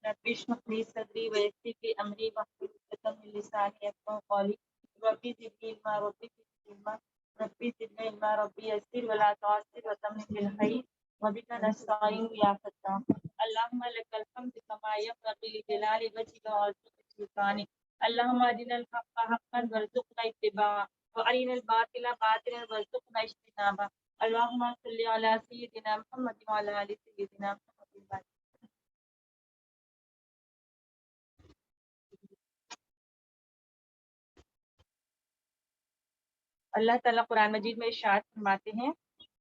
رب اشرح لي صدري ويسر لي امري واحلل عقدة من لساني يفقهوا قولي ربي زدني علما ربي زدني علما ربي زدني علما ربي يسر ولا تعسر وتمم بالخير وبك نستعين يا فتاح اللهم لك الحمد كما ينبغي لجلال وجهك وعظيم سلطانك اللهم ارنا الحق حقا وارزقنا اتباعه وارنا الباطل باطلا وارزقنا اجتنابه اللهم صل على سيدنا محمد وعلى ال سيدنا محمد. اللہ تعالیٰ قرآن مجید میں ارشاد فرماتے ہیں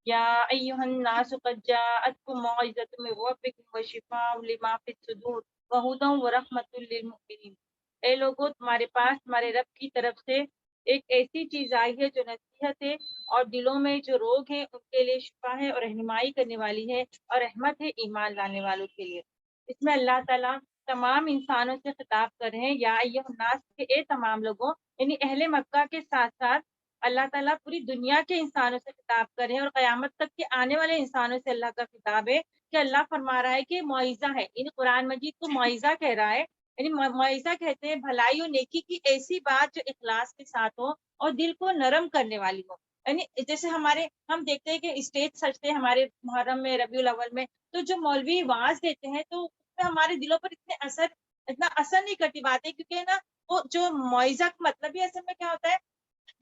یا ایھا الناس قد جاءتکم موعظۃ من ربکم وشفاء لما فی الصدور وہدی ورحمۃ للمؤمنین. اے لوگو تمہارے پاس تمہارے رب کی طرف سے ایک ایسی چیز آئی ہے جو نصیحت ہے اور دلوں میں جو روگ ہیں ان کے لیے شفا ہے اور رہنمائی کرنے والی ہے اور رحمت ہے ایمان لانے والوں کے لیے. اس میں اللہ تعالیٰ تمام انسانوں سے خطاب کر رہے ہیں یا ایھا الناس کہ اے تمام لوگوں، یعنی اہل مکہ کے ساتھ ساتھ اللہ تعالیٰ پوری دنیا کے انسانوں سے خطاب کر رہے ہیں اور قیامت تک کے آنے والے انسانوں سے اللہ کا خطاب ہے کہ اللہ فرما رہا ہے کہ معجزہ ہے. یعنی قرآن مجید کو معجزہ کہہ رہا ہے. یعنی معجزہ کہتے ہیں بھلائی و نیکی کی ایسی بات جو اخلاص کے ساتھ ہو اور دل کو نرم کرنے والی ہو. یعنی جیسے ہم دیکھتے ہیں کہ اسٹیج سجتے ہیں ہمارے محرم میں، ربیع الاول میں، تو جو مولوی واعظ دیتے ہیں تو اس میں ہمارے دلوں پر اتنا اثر نہیں کرتی باتیں، کیونکہ نا وہ جو معجزہ کا مطلب ہی اصل میں کیا ہوتا ہے،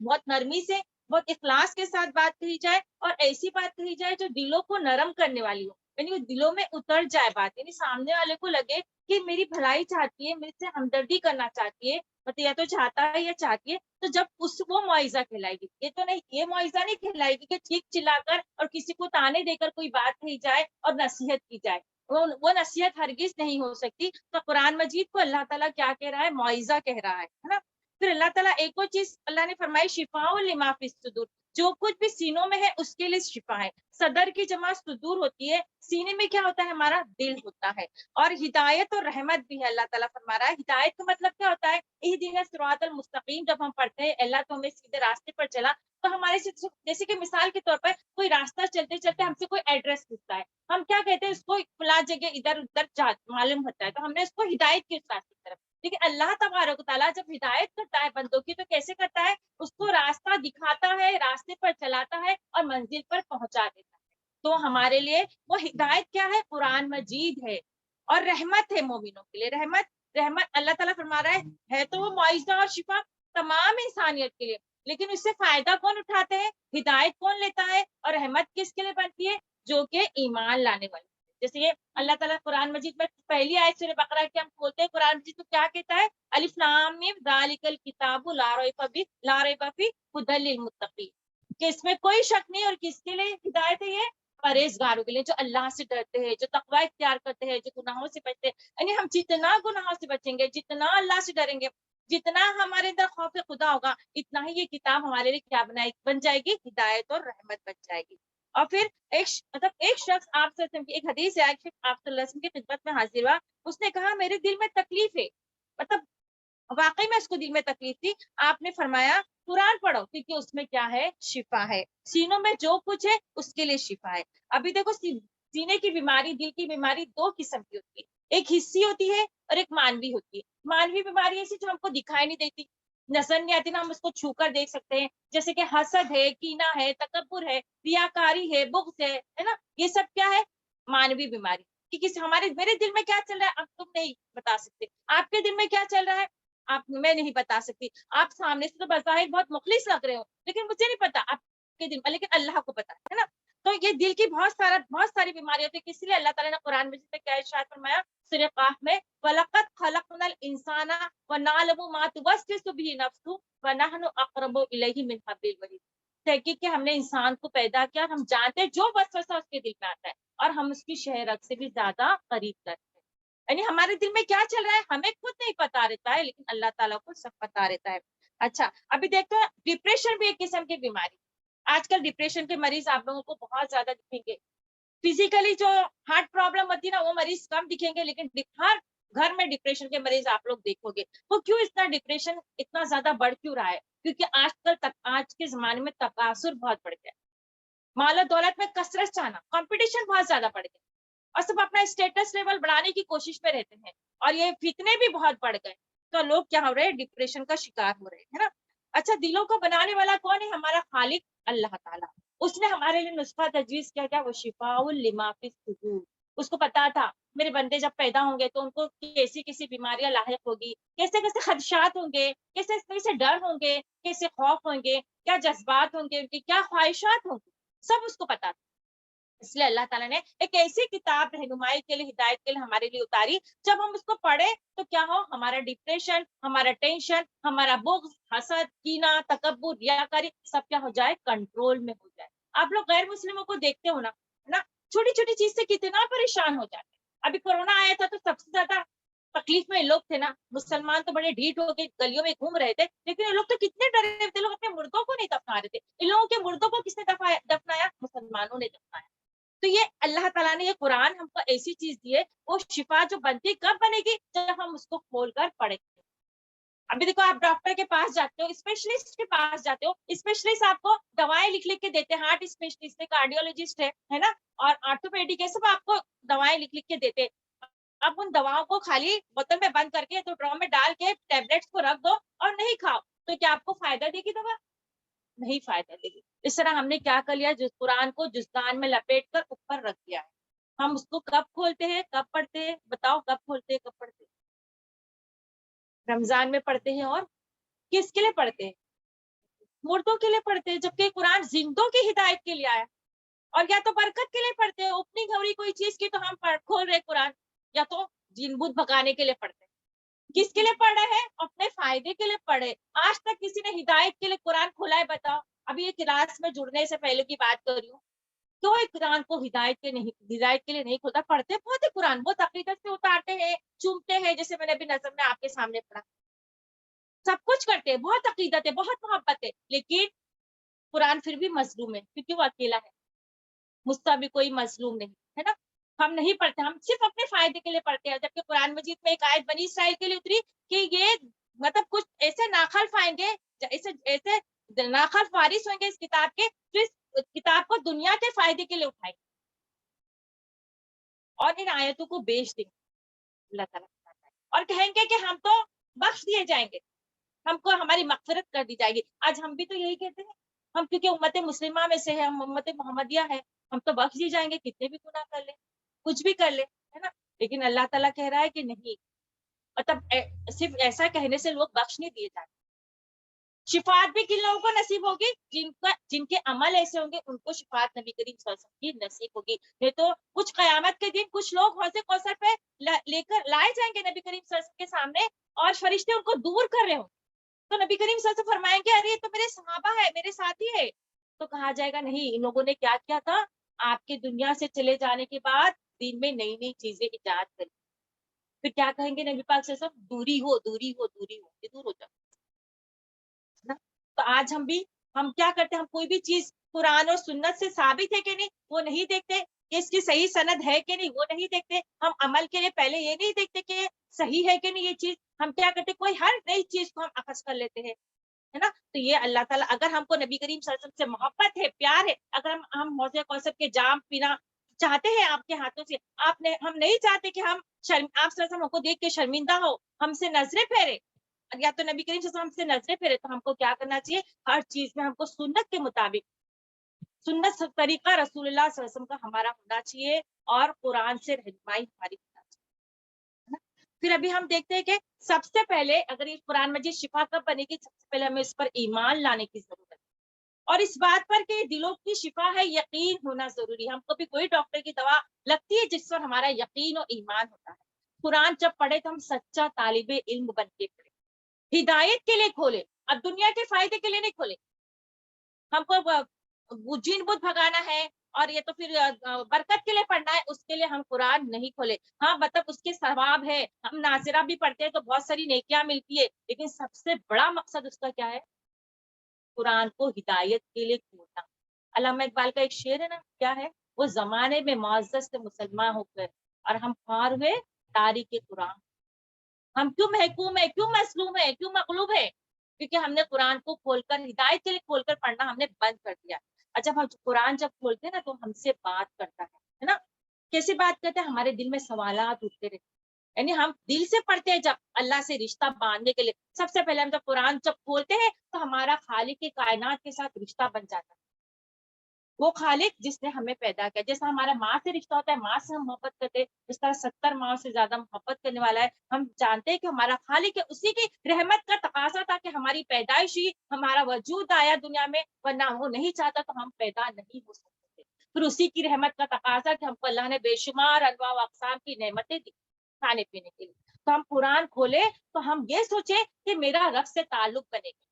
بہت نرمی سے بہت اخلاص کے ساتھ بات کہی جائے اور ایسی بات کہی جائے جو دلوں کو نرم کرنے والی ہو. یعنی وہ دلوں میں اتر جائے بات، یعنی سامنے والے کو لگے کہ میری بھلائی چاہتی ہے، میرے سے ہمدردی کرنا چاہتی ہے، مطلب یا تو چاہتا ہے یا چاہتی ہے. تو جب وہ معجزہ کہلائے گی. یہ تو نہیں، یہ معجزہ نہیں کہلائے گی کہ چیخ چلا کر اور کسی کو تانے دے کر کوئی بات کہی جائے اور نصیحت کی جائے. وہ نصیحت ہرگز نہیں ہو سکتی. تو قرآن مجید کو اللہ تعالیٰ کیا کہہ رہا ہے؟ معجزہ کہہ رہا ہے نا. پھر اللہ تعالیٰ ایک اور چیز اللہ نے فرمائی شفاء لما فی الصدور، جو کچھ بھی سینوں میں ہے اس کے لیے شفا ہے. صدر کی جمع صدور ہوتی ہے، سینے میں کیا ہوتا ہے؟ ہمارا دل ہوتا ہے. اور ہدایت اور رحمت بھی ہے. اللہ تعالیٰ فرما رہا ہے ہدایت کا مطلب کیا ہوتا ہے؟ اہدنا الصراط المستقیم. جب ہم پڑھتے ہیں اللہ تو ہمیں سیدھے راستے پر چلا، تو ہمارے سے جیسے کہ مثال کے طور پر کوئی راستہ چلتے چلتے ہم سے کوئی ایڈریس پوچھتا ہے، ہم کیا کہتے ہیں؟ اس کو فلاں جگہ ادھر ادھر معلوم ہوتا ہے، تو ہم نے اس کو ہدایت کے راستے کی طرف. لیکن اللہ تبارک و تعالیٰ جب ہدایت کرتا ہے بندوں کی تو کیسے کرتا ہے؟ اس کو راستہ دکھاتا ہے، راستے پر چلاتا ہے اور منزل پر پہنچا دیتا ہے. تو ہمارے لیے وہ ہدایت کیا ہے؟ قرآن مجید ہے اور رحمت ہے مومنوں کے لیے. رحمت اللہ تعالیٰ فرما رہا ہے تو وہ معجزہ اور شفا تمام انسانیت کے لیے، لیکن اس سے فائدہ کون اٹھاتے ہیں؟ ہدایت کون لیتا ہے؟ اور رحمت کس کے لیے بنتی ہے؟ جو کہ ایمان لانے والے. جیسے یہ اللہ تعالیٰ قرآن مجید میں پہلی آیت سورہ بقرہ کی ہم کھولتے ہیں قرآن مجید تو کیا کہتا ہے؟ الف لام میم ذالک الکتاب لا ریب فیہ ھدی للمتقین، کہ اس میں کوئی شک نہیں. اور کس کے لیے ہدایت ہے؟ یہ پرہیزگاروں کے لیے، جو اللہ سے ڈرتے ہیں، جو تقوی اختیار کرتے ہیں، جو گناہوں سے بچتے ہیں. یعنی ہم جتنا گناہوں سے بچیں گے، جتنا اللہ سے ڈریں گے، جتنا ہمارے اندر خوف خدا ہوگا، اتنا ہی یہ کتاب ہمارے لیے کیا بن جائے گی؟ ہدایت اور رحمت بن جائے گی. اور پھر ایک شخص آپ صلی اللہ علیہ وسلم کی ایک حدیث ہے، آپ صلی اللہ علیہ وسلم کی خدمت میں حاضر ہوا. اس نے کہا میرے دل میں تکلیف ہے. مطلب واقعی میں اس کو دل میں تکلیف تھی. آپ نے فرمایا قرآن پڑھو، کیونکہ اس میں کیا ہے؟ شفا ہے. سینوں میں جو کچھ ہے اس کے لیے شفا ہے. ابھی دیکھو سینے کی بیماری، دل کی بیماری دو قسم کی ہوتی ہے، ایک حسی ہوتی ہے اور ایک مانوی ہوتی ہے. مانوی بیماری ایسی جو ہم کو دکھائی نہیں دیتی، نظر نہیں آتی نا، ہم اس کو چھو کر دیکھ سکتے ہیں، جیسے کہ حسد ہے، کینہ ہے، تکبر ہے، ریاکاری ہے، بغض ہے نا. یہ سب کیا ہے؟ مانوی بیماری. کہ میرے دل میں کیا چل رہا ہے اب تم نہیں بتا سکتے، آپ کے دل میں کیا چل رہا ہے میں نہیں بتا سکتی. آپ سامنے سے تو بظاہر بہت مخلص لگ رہے ہو، لیکن مجھے نہیں پتا آپ کے دل میں، لیکن اللہ کو پتا ہے نا. تو یہ دل کی بہت ساری بیماری ہوتی ہے، اس لیے اللہ تعالیٰ نے قرآن مجید میں کیا ارشاد فرمایا سورہ قاف میں، وَلَقَدْ خَلَقْنَا الْإِنسَانَ وَنَعْلَمُ مَا تُوَسْوِسُ بِهِ نَفْسُهُ وَنَحْنُ أَقْرَبُ إِلَيْهِ مِنْ حَبْلِ الْوَرِيدِ۔ تحقیق کہ ہم نے انسان کو پیدا کیا، ہم جانتے ہیں جو وسوسہ اس کے دل میں آتا ہے، اور ہم اس کی شہ رگ سے بھی زیادہ قریب کرتے ہیں۔ یعنی ہمارے دل میں کیا چل رہا ہے ہمیں خود نہیں پتا رہتا ہے، لیکن اللہ تعالیٰ کو سب پتا رہتا ہے۔ اچھا، ابھی دیکھتے ہیں ڈپریشن بھی ایک قسم کی بیماری۔ آج کل ڈپریشن کے مریض آپ لوگوں کو بہت زیادہ دکھیں گے۔ فزیکلی جو ہارٹ پرابلم ہوتی ہے نا وہ مریض کم دکھیں گے، لیکن ہر گھر میں ڈپریشن کے مریض آپ لوگ دیکھو گے۔ وہ کیوں اتنا ڈپریشن اتنا زیادہ بڑھ کیوں رہا ہے؟ کیونکہ آج کے زمانے میں تکاثر بہت بڑھ گیا، مال و دولت میں کثرت چاہنا، کمپٹیشن بہت زیادہ بڑھ گیا، اور سب اپنا اسٹیٹس لیول بڑھانے کی کوشش میں رہتے ہیں، اور یہ فتنے بھی بہت بڑھ گئے، تو لوگ کیا ہو رہے ہیں، ڈپریشن کا شکار ہو رہے ہیں نا۔ اچھا، دلوں کو بنانے والا کون ہے؟ ہمارا خالق اللہ تعالیٰ۔ اس نے ہمارے لیے نسخہ تجویز کیا گیا، وہ شفاء لما فی الصدور۔ اس کو پتا تھا میرے بندے جب پیدا ہوں گے تو ان کو کیسی کیسی بیماریاں لاحق ہوگی، کیسے کیسے خدشات ہوں گے، کیسے کیسے ڈر ہوں گے، کیسے خوف ہوں گے، کیا جذبات ہوں گے، ان کی کیا خواہشات ہوں گی، سب اس کو پتا تھا۔ اس لیے اللہ تعالیٰ نے ایک ایسی کتاب رہنمائی کے لیے، ہدایت کے لیے ہمارے لیے اتاری، جب ہم اس کو پڑھے تو کیا ہو، ہمارا ڈپریشن، ہمارا ٹینشن، ہمارا بغض، حسد، کینہ، تکبر، ریاکاری سب کیا ہو جائے، کنٹرول میں ہو جائے۔ آپ لوگ غیر مسلموں کو دیکھتے ہو نا، چھوٹی چھوٹی چیز سے کتنا پریشان ہو جاتے ہیں۔ ابھی کورونا آیا تھا تو سب سے زیادہ تکلیف میں لوگ تھے نا، مسلمان تو بڑے ڈھیٹ ہو کے گلیوں میں گھوم رہے تھے، لیکن یہ لوگ تو کتنے ڈرے تھے، لوگ اپنے مردوں کو نہیں دفنا رہے تھے۔ ان لوگوں کے مردوں کو کس نے دفنایا؟ مسلمانوں نے دفنایا۔ تو یہ اللہ تعالیٰ نے یہ قرآن ہم کو ایسی چیز دی ہے، وہ شفا جو بنتی کب بنے گی، جب ہم اس کو کھول کر پڑھیں گے۔ ابھی دیکھو، آپ ڈاکٹر کے پاس جاتے ہو، اسپیشلسٹ کے پاس جاتے ہو، اسپیشلسٹ آپ کو دوائیں لکھ کے دیتے ہیں، ہارٹ اسپیشلسٹ ہے، کارڈیولوجسٹ ہے نا، اور آرتھوپیڈک ہے، سب آپ کو دوائیں لکھ کے دیتے۔ اب ان دواؤں کو خالی بوتل میں بند کر کے تو ڈرام میں ڈال کے ٹیبلٹس کو رکھ دو اور نہیں کھاؤ، تو کیا آپ کو فائدہ دے گی دوا؟ نہیں فائدہ دے گی۔ اس طرح ہم نے کیا کر لیا، جس قرآن کو جزدان میں لپیٹ کر اوپر رکھ دیا ہے۔ ہم اس کو کب کھولتے ہیں، کب پڑھتے ہیں؟ بتاؤ، کب کھولتے ہیں، کب پڑھتے ہیں؟ رمضان میں پڑھتے ہیں، اور کس کے لیے پڑھتے ہیں؟ مردوں کے لیے پڑھتے ہیں، جبکہ قرآن زندوں کی ہدایت کے لیے آیا۔ اور یا تو برکت کے لیے پڑھتے ہیں، اپنی گھوڑی کوئی چیز کی تو ہم کھول رہے قرآن، یا تو جن بت بھگانے کے لیے پڑھتے ہیں۔ کس کے لیے پڑھ رہے ہیں؟ اپنے فائدے کے لیے پڑھے۔ آج تک کسی نے ہدایت کے لیے قرآن کھولا ہے؟ بتاؤ۔ ابھی یہ کلاس میں جڑنے سے پہلے کی بات کر رہی ہوں، کیوں ایک قرآن کو ہدایت کے لیے نہیں کھولتا؟ پڑھتے بہت ہے قرآن، بہت عقیدت سے اتارتے ہیں، چومتے ہیں، جیسے میں نے ابھی نظم میں آپ کے سامنے پڑھا، سب کچھ کرتے ہیں، بہت عقیدت ہے، بہت محبت ہے، لیکن قرآن پھر بھی مظلوم ہے، کیونکہ وہ اکیلا ہے، مجھ سے بھی کوئی مظلوم نہیں ہے نا۔ ہم نہیں پڑھتے، ہم صرف اپنے فائدے کے لیے پڑھتے ہیں، جبکہ قرآن مجید میں ایک آیت بنی اسرائیل کے لیے اتری کہ یہ مطلب کچھ ایسے ناخلف آئیں گے، ایسے ناخلف وارث ہوئیں گے اس کتاب کے، جو اس کتاب کو دنیا کے فائدے کے لیے اٹھائیں گے اور ان آیتوں کو بیچ دیں گے، اللہ تعالیٰ اور کہیں گے کہ ہم تو بخش دیے جائیں گے، ہم کو ہماری مغفرت کر دی جائے گی۔ آج ہم بھی تو یہی کہتے ہیں، ہم کیونکہ امت مسلمہ میں سے ہے، ہم امت محمدیہ ہے، ہم تو بخش دی جائیں گے، کتنے بھی گناہ کر لیں، کچھ بھی کر لیں، ہے نا۔ لیکن اللہ تعالیٰ کہہ رہا ہے کہ نہیں، مطلب صرف ایسا کہنے سے لوگ بخش نہیں دیے جاتے۔ شفاعت بھی کن لوگوں کو نصیب ہوگی؟ جن کے عمل ایسے ہوں گے، ان کو شفاعت نبی کریم صلی اللہ علیہ وسلم کی نصیب ہوگی۔ نہیں تو کچھ قیامت کے دن کچھ لوگ حوض کوثر پہ لے کر لائے جائیں گے نبی کریم صلی اللہ علیہ وسلم کے سامنے، اور فرشتے ان کو دور کر رہے ہوں، تو نبی کریم صلی اللہ علیہ وسلم فرمائیں گے، ارے یہ تو میرے صحابہ ہے، میرے ساتھی ہے، تو کہا جائے گا نہیں، ان لوگوں نے کیا کیا تھا، آپ کے دنیا سے چلے جانے کے بعد دین میں نئی نئی چیزیں ایجاد کری۔ پھر کیا کہیں گے نبی پاک صلی اللہ علیہ وسلم؟ دوری ہو، دوری ہو، دوری ہو، یہ دور ہو جاؤ نا۔ تو آج ہم کیا کرتے ہیں، ہم کوئی بھی چیز قرآن اور سنت سے ثابت ہے کہ نہیں وہ نہیں دیکھتے، کہ اس کی صحیح سند ہے کہ نہیں وہ نہیں دیکھتے، ہم عمل کے لیے پہلے یہ نہیں دیکھتے کہ صحیح ہے کہ نہیں یہ چیز، ہم کیا کرتے، کوئی ہر نئی چیز کو ہم اخذ کر لیتے ہیں، ہے نا۔ تو یہ اللہ تعالیٰ، اگر ہم کو نبی کریم صلی اللہ علیہ وسلم سے محبت ہے، پیار ہے، اگر ہم حوض کوثر کے جام پینا چاہتے ہیں آپ کے ہاتھوں سے، ہم نہیں چاہتے کہ آپ صلی اللہ علیہ وسلم کو دیکھ کے شرمندہ ہو، ہم سے نظریں پھیرے، یا تو نبی کریم صلی اللہ علیہ وسلم ہم سے نظریں پھیرے، تو ہم کو کیا کرنا چاہیے، ہر چیز میں ہم کو سنت کے مطابق، سنت طریقہ رسول اللہ صلی اللہ علیہ وسلم کا ہمارا ہونا چاہیے، اور قرآن سے رہنمائی ہماری ہونا چاہیے۔ پھر ابھی ہم دیکھتے ہیں کہ سب سے پہلے اگر یہ قرآن مجید شفا کب بنے گی، سب سے پہلے ہمیں اس پر ایمان لانے کی ضرورت ہے، اور اس بات پر کہ دلوں کی شفا ہے یقین ہونا ضروری ہے. ہم کو بھی کوئی ڈاکٹر کی دوا لگتی ہے جس پر ہمارا یقین اور ایمان ہوتا ہے. قرآن جب پڑھے تو ہم سچا طالب علم بن کے پڑھے, ہدایت کے لیے کھولے, اب دنیا کے فائدے کے لیے نہیں کھولے. ہم کو جن بت بھگانا ہے اور یہ تو پھر برکت کے لیے پڑھنا ہے, اس کے لیے ہم قرآن نہیں کھولے. ہاں مطلب اس کے ثواب ہے, ہم ناظرہ بھی پڑھتے ہیں تو بہت ساری نیکیاں ملتی ہے, لیکن سب سے بڑا مقصد اس کا کیا ہے؟ قرآن کو ہدایت کے لیے کھولنا. علامہ اقبال کا ایک شعر ہے نا, کیا ہے وہ؟ زمانے میں معزز سے مسلمان ہو کر اور ہم خوار ہوئے تاریخ قرآن. ہم کیوں محکوم ہے, کیوں مسلوم ہے, کیوں مغلوب ہے؟ کیونکہ ہم نے قرآن کو کھول کر ہدایت کے لیے کھول کر پڑھنا ہم نے بند کر دیا. اور جب ہم قرآن جب کھولتے ہیں نا تو ہم سے بات کرتا ہے نا. کیسے بات کرتے ہیں؟ ہمارے دل میں سوالات اٹھتے رہتے, یعنی ہم دل سے پڑھتے ہیں جب اللہ سے رشتہ باندھنے کے لیے. سب سے پہلے ہم جب قرآن جب کھولتے ہیں تو ہمارا خالق کائنات کے ساتھ رشتہ بن جاتا ہے. وہ خالق جس نے ہمیں پیدا کیا, جیسا ہمارا ماں سے رشتہ ہوتا ہے, ماں سے ہم محبت کرتے ہیں, اس طرح 70 ماں سے زیادہ محبت کرنے والا ہے. ہم جانتے ہیں کہ ہمارا خالق ہے, اسی کی رحمت کا تقاضا تھا کہ ہماری پیدائش ہی, ہمارا وجود آیا دنیا میں, ورنہ وہ نہیں چاہتا تو ہم پیدا نہیں ہو سکتے تھے. پھر اسی کی رحمت کا تقاضا کہ ہم کو اللہ نے بے شمار انواع و اقسام کی نعمتیں دی کھانے پینے کے لیے. تو ہم قرآن کھولے تو ہم یہ سوچے کہ میرا رب سے تعلق بنے گا.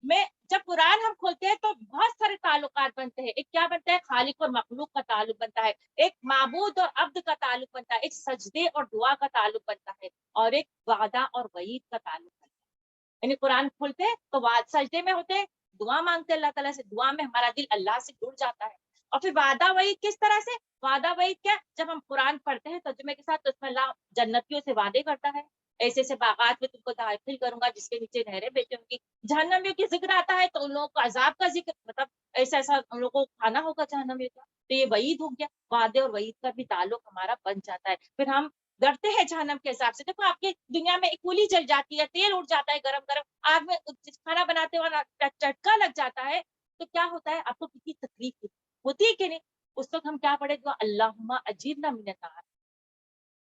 میں جب قرآن ہم کھولتے ہیں تو بہت سارے تعلقات بنتے ہیں. ایک کیا بنتا ہے؟ خالق اور مخلوق کا تعلق بنتا ہے, ایک معبود اور عبد کا تعلق بنتا ہے, ایک سجدے اور دعا کا تعلق بنتا ہے, اور ایک وعدہ اور وعید کا تعلق بنتا ہے. یعنی قرآن کھولتے ہیں تو سجدے میں ہوتے ہیں, دعا مانگتے ہیں اللہ تعالیٰ سے, دعا میں ہمارا دل اللہ سے جڑ جاتا ہے. اور پھر وعدہ وعید کس طرح سے؟ وعدہ وعید کیا؟ جب ہم قرآن پڑھتے ہیں ترجمے کے ساتھ تو اس میں اللہ جنتیوں سے وعدے کرتا ہے, ایسے ایسے باغات میں تم کو داخل کروں گا جس کے نیچے نہریں بہتی ہوں گی. جہنمیوں کی ذکر آتا ہے تو ان لوگوں کو عذاب کا ذکر, مطلب ایسا ایسا ان لوگوں کو کھانا ہوگا جہنمیوں کا. تو یہ وعید ہو گیا, وعدے اور وعید کا بھی تعلق ہمارا بن جاتا ہے. پھر ہم ڈرتے ہیں جہنم کے حساب سے. دیکھو آپ کی دنیا میں ایک کولی جل جاتی ہے, تیل اڑ جاتا ہے گرم گرم, آگ میں کھانا بناتے ہوئے چٹکا لگ جاتا ہے, تو کیا ہوتا ہے؟ آپ کو کتنی تکلیف ہوتی ہے کہ نہیں؟ اس وقت ہم کیا پڑھے؟ اللہم اجرنا من النار,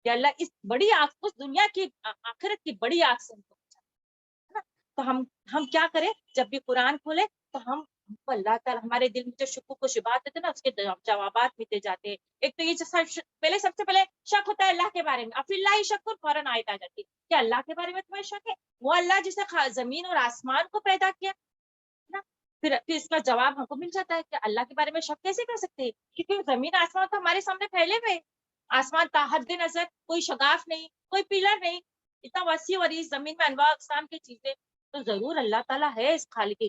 کہ اللہ اس بڑی آگ, اس دنیا کی آخرت کی بڑی آگ سے تو ہم کیا کریں؟ جب بھی قرآن کھولے تو ہم کو اللہ تعالیٰ ہمارے دل میں جو شکوک و شبہات ہوتے ہیں نا, اس کے جوابات ملتے جاتے ہیں. ایک تو یہ جو پہلے سب سے پہلے شک ہوتا ہے اللہ کے بارے میں, افی اللہ شک فوراً آیت آ جاتی ہے کہ اللہ کے بارے میں تمہیں شک ہے. وہ اللہ جس نے زمین اور آسمان کو پیدا کیا نا, پھر اس کا جواب ہم کو مل جاتا ہے کہ اللہ کے بارے میں شک کیسے کر سکتے ہیں, کیونکہ زمین آسمان تو ہمارے سامنے پھیلے ہوئے. آسمان تا حد نظر, کوئی شگاف نہیں, کوئی پلر نہیں, اتنا وسیع اور اس زمین میں انواع اقسام کی چیزیں, تو ضرور اللہ تعالیٰ ہے اس خالق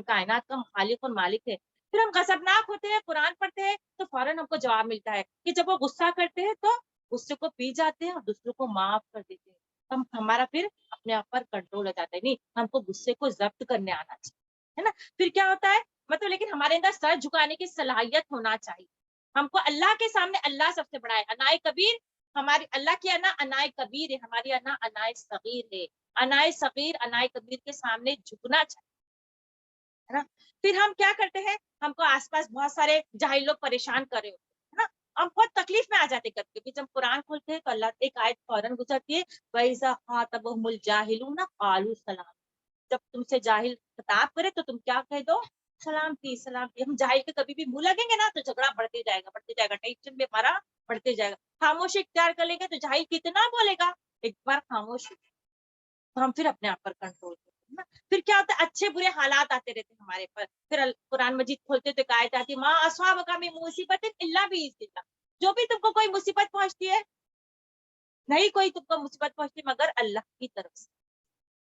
کائنات کا خالق اور مالک ہے. پھر ہم غضبناک ہوتے ہیں, قرآن پڑھتے ہیں تو فوراً ہم کو جواب ملتا ہے کہ جب وہ غصہ کرتے ہیں تو غصے کو پی جاتے ہیں اور دوسروں کو معاف کر دیتے ہیں. ہمارا پھر اپنے آپ پر کنٹرول ہو جاتا ہے. نہیں, ہم کو غصے کو ضبط کرنے آنا چاہیے, ہے نا. پھر کیا ہوتا ہے مطلب, لیکن ہمارے اندر سر جھکانے کی صلاحیت ہونا چاہیے. ہم کو اللہ کے سامنے اللہ سب سے بڑا ہے, انائے کبیر. ہماری اللہ کی انا انائے کبیر ہے, ہماری انا انائے صغیر ہے. انائے صغیر انائے کبیر کے سامنے جھکنا چاہیے, ہے نا. پھر ہم کیا کرتے ہیں, ہم کو آس پاس بہت سارے جاہل لوگ پریشان کر رہے ہوتے ہیں نا, ہم بہت تکلیف میں آ جاتے ہیں کبھی. جب قرآن کھولتے ہیں تو اللہ ایک آیت فوراً گزرتی ہے, وَإِذَا خَاطَبَهُمُ الْجَاهِلُونَ قَالُوا سَلَامًا. جب تم سے جاہل خطاب کرے تو تم کیا کہہ دو؟ سلامتی سلامتی. ہم جاہل کے کبھی بھی منہ لگیں گے نا تو جھگڑا بڑھتے جائے گا, ٹینشن میں ہمارا بڑھتے جائے گا. خاموشی اختیار کر لیں گے تو جاہل کتنا بولے گا, ایک بار خاموش, تو ہم پھر اپنے آپ پر کنٹرول کرتے ہیں نا. پھر کیا ہوتا ہے, اچھے برے حالات آتے رہتے ہیں ہمارے پر. پھر قرآن مجید کھولتے تو آیت آتی ہے, ما اصابک من مصیبت الا باذن اللہ. جو بھی تم کو کوئی مصیبت پہنچتی ہے, نہیں کوئی تم کو مصیبت پہنچتی مگر اللہ کی طرف سے.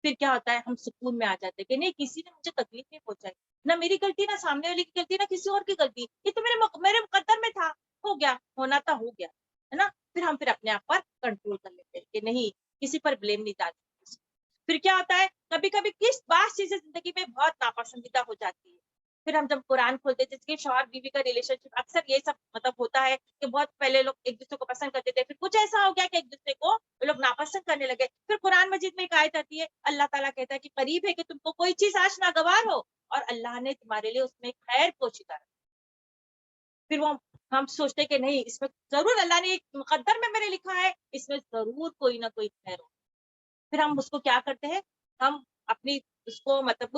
پھر کیا ہوتا ہے, ہم سکون میں آ جاتے ہیں کہ نہیں, کسی نے مجھے تکلیف نہیں پہنچائی, نہ میری غلطی, نہ سامنے والے کی غلطی, نہ کسی اور کی غلطی, یہ تو میرے مقدر میں تھا, ہو گیا, ہونا تھا ہو گیا, ہے نا. پھر اپنے آپ پر کنٹرول کر لیتے ہیں کہ نہیں, کسی پر بلیم نہیں ڈالتے. پھر کیا ہوتا ہے, کبھی کبھی کس بات چیزیں زندگی میں بہت ناپسندیدہ ہو جاتی ہے. پھر ہم جب قرآن کھولتے ہیں, جس کے شوہر بیوی کا ریلیشن شپ, اکثر یہ سب مطلب ہوتا ہے کہ بہت پہلے لوگ ایک دوسرے کو پسند کرتے تھے, پھر کچھ ایسا ہو گیا کہ ایک دوسرے کو لوگ ناپسند کرنے لگے. پھر قرآن مجید میں ایک آیت آتی ہے, اللہ تعالیٰ کہتا ہے کہ قریب ہے کہ تم کو کوئی چیز آج ناگوار ہو اور اللہ نے تمہارے لیے اس میں خیر پوشیدہ رکھا. پھر وہ ہم سوچتے کہ نہیں, اس میں ضرور اللہ نے ایک مقدر میں میرے لکھا ہے, اس میں ضرور کوئی نہ کوئی خیر ہو. پھر ہم اس کو کیا کرتے ہیں, ہم اپنی اس کو مطلب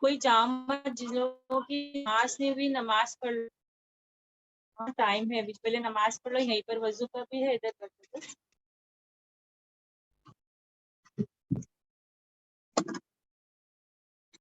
کوئی جامع جن لوگوں کی نماز نہیں ہوئی نماز پڑھ لو، ٹائم ہے ابھی، پہلے نماز پڑھ لو، یہیں پر وضو کا بھی ہے ادھر کر دو.